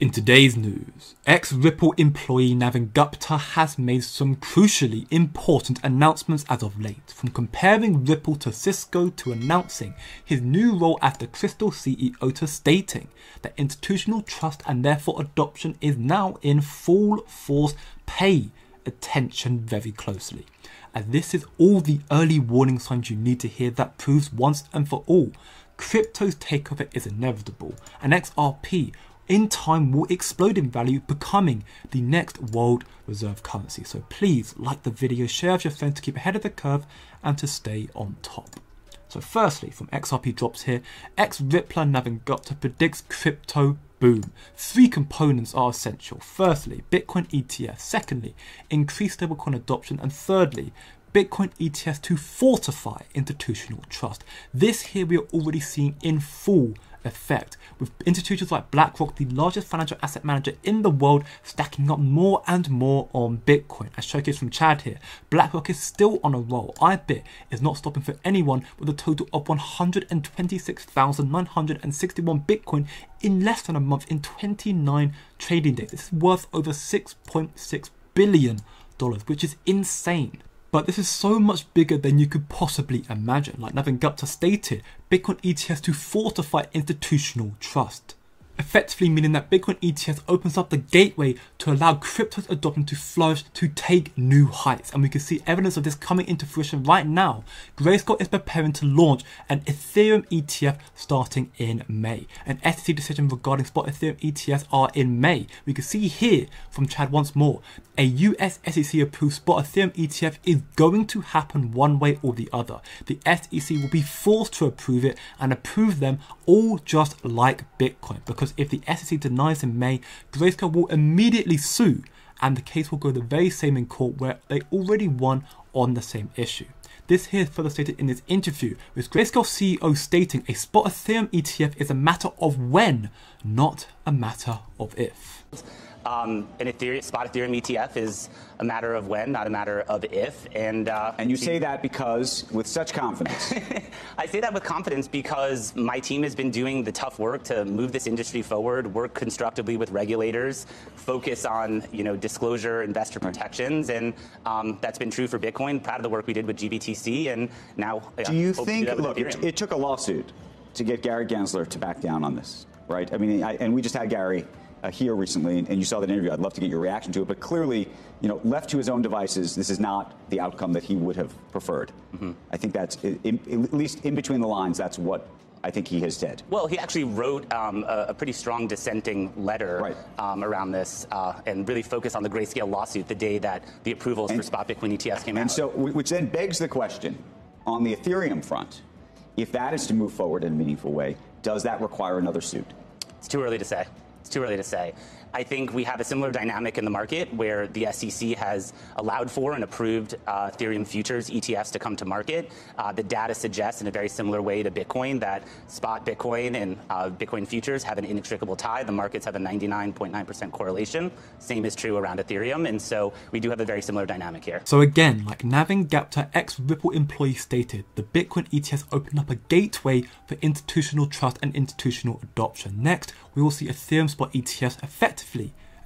In today's news, ex-Ripple employee Navin Gupta has made some crucially important announcements as of late, from comparing Ripple to Cisco to announcing his new role as the Crystal CEO to stating that institutional trust and therefore adoption is now in full force. Pay attention very closely, as this is all the early warning signs you need to hear that proves once and for all crypto's takeover is inevitable, and XRP in time will explode in value, becoming the next world reserve currency. So please like the video, share with your friends to keep ahead of the curve and to stay on top. So firstly, from XRP Drops here, ex-Rippler Navin Gupta predicts crypto boom. 3 components are essential. Firstly, Bitcoin ETF. Secondly, increased stablecoin adoption. And thirdly, Bitcoin ETFs to fortify institutional trust. This here we are already seeing in full effect, with institutions like BlackRock, the largest financial asset manager in the world, stacking up more and more on Bitcoin. As showcased from Chad here, BlackRock is still on a roll. IBIT is not stopping for anyone, with a total of 126,961 Bitcoin in less than a month in 29 trading days. This is worth over $6.6 billion, which is insane. But this is so much bigger than you could possibly imagine. Like Navin Gupta stated, Bitcoin ETFs to fortify institutional trust. Effectively meaning that Bitcoin ETFs opens up the gateway to allow crypto's adoption to flourish, to take new heights. And we can see evidence of this coming into fruition right now. Grayscale is preparing to launch an Ethereum ETF starting in May. An SEC decision regarding spot Ethereum ETFs are in May. We can see here from Chad once more, a US SEC approved spot Ethereum ETF is going to happen one way or the other. The SEC will be forced to approve it, and approve them all just like Bitcoin, because if the SEC denies in May, Grayscale will immediately sue, and the case will go the very same in court where they already won on the same issue. This here is further stated in this interview, with Grayscale CEO stating a spot Ethereum ETF is a matter of when, not a matter of if. An spot Ethereum ETF is a matter of when, not a matter of if. And you say that because, with such confidence? I say that with confidence because my team has been doing the tough work to move this industry forward, work constructively with regulators, focus on disclosure, investor protections, and that's been true for Bitcoin. Proud of the work we did with GBTC, and now. Do you think? Look, it took a lawsuit to get Gary Gensler to back down on this, right? I mean, and we just had Gary here recently, and you saw that interview. I'd love to get your reaction to it, but clearly, left to his own devices, this is not the outcome that he would have preferred. I think that's, at least in between the lines, that's what I think he has said. Well, he actually wrote a pretty strong dissenting letter around this, and really focused on the Grayscale lawsuit the day that the approvals for spot Bitcoin ETFs came out. And so, which then begs the question, on the Ethereum front, if that is to move forward in a meaningful way, does that require another suit? It's too early to say. It's too early to say. I think we have a similar dynamic in the market where the SEC has allowed for and approved Ethereum futures ETFs to come to market. The data suggests in a very similar way to Bitcoin that spot Bitcoin and Bitcoin futures have an inextricable tie. The markets have a 99.9% correlation. Same is true around Ethereum. And so we do have a very similar dynamic here. So again, like Navin Gupta, ex-Ripple employee stated, the Bitcoin ETFs open up a gateway for institutional trust and institutional adoption. Next, we will see Ethereum spot ETFs effectively.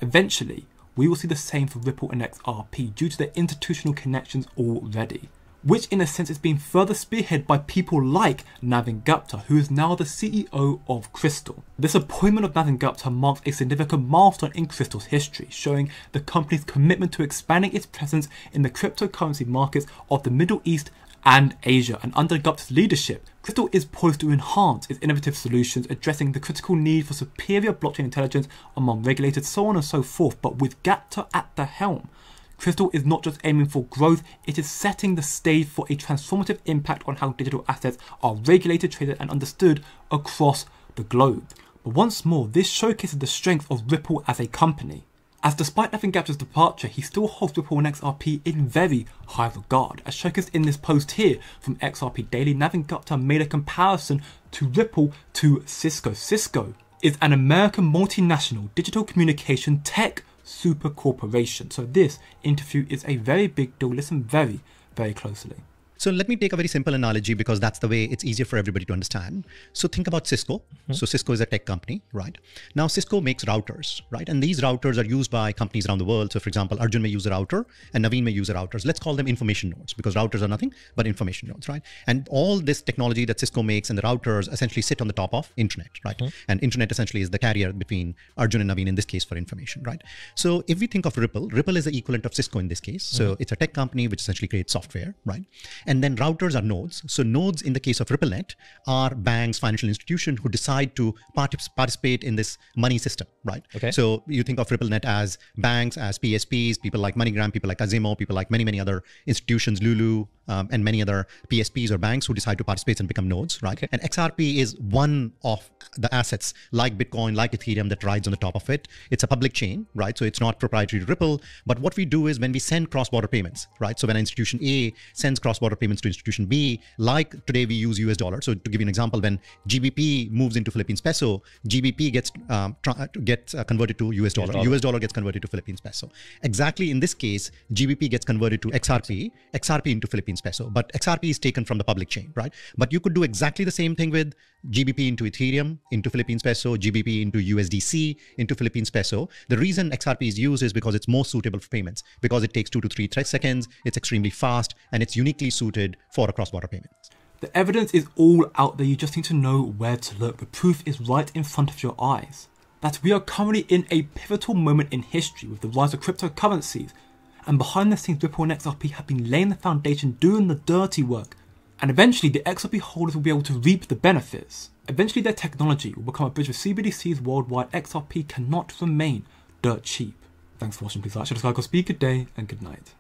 Eventually, we will see the same for Ripple and XRP due to their institutional connections already, which in a sense is being further spearheaded by people like Navin Gupta, who is now the CEO of Crystal. This appointment of Navin Gupta marks a significant milestone in Crystal's history, showing the company's commitment to expanding its presence in the cryptocurrency markets of the Middle East and Asia. And under Gupta's leadership, Crystal is poised to enhance its innovative solutions, addressing the critical need for superior blockchain intelligence among regulators, so on and so forth. But with Gupta at the helm, Crystal is not just aiming for growth, it is setting the stage for a transformative impact on how digital assets are regulated, traded and understood across the globe. But once more, this showcases the strength of Ripple as a company, as despite Navin Gupta's departure, he still holds Ripple and XRP in very high regard. As showcased in this post here from XRP Daily, Navin Gupta made a comparison to Ripple to Cisco. Cisco is an American multinational digital communication tech super corporation. So this interview is a very big deal. Listen very, very closely. So let me take a very simple analogy because that's the way it's easier for everybody to understand. So think about Cisco. So Cisco is a tech company, right? Now Cisco makes routers, right? And these routers are used by companies around the world. So for example, Arjun may use a router and Naveen may use a routers. Let's call them information nodes because routers are nothing but information nodes, right? And all this technology that Cisco makes and the routers essentially sit on the top of internet, right? And internet essentially is the carrier between Arjun and Naveen in this case for information, right? So if we think of Ripple, Ripple is the equivalent of Cisco in this case. So it's a tech company which essentially creates software, right? And then routers are nodes. So nodes in the case of RippleNet are banks, financial institutions who decide to participate in this money system, right? Okay. So you think of RippleNet as banks, as PSPs, people like MoneyGram, people like Azimo, people like many other institutions, Lulu, and many other PSPs or banks who decide to participate and become nodes, right? Okay. And XRP is one of the assets like Bitcoin, like Ethereum that rides on the top of it. It's a public chain, right? So it's not proprietary to Ripple. But what we do is when we send cross-border payments, right? So when institution A sends cross-border payments to institution B, like today we use US dollar. So to give you an example, when GBP moves into Philippines peso, GBP gets converted to US dollar. US dollar gets converted to Philippines peso. Exactly in this case, GBP gets converted to XRP into Philippines peso. But XRP is taken from the public chain, right? But you could do exactly the same thing with GBP into Ethereum, into Philippines peso, GBP into USDC, into Philippines peso. The reason XRP is used is because it's most suitable for payments, because it takes 2 to 3 seconds, it's extremely fast, and it's uniquely suited for a cross-border payment. The evidence is all out there, you just need to know where to look. The proof is right in front of your eyes. That we are currently in a pivotal moment in history with the rise of cryptocurrencies, and behind the scenes Ripple and XRP have been laying the foundation, doing the dirty work, and eventually the XRP holders will be able to reap the benefits. Eventually their technology will become a bridge with CBDCs worldwide. XRP cannot remain dirt cheap. Thanks for watching, please like, subscribe, speak, good day and good night.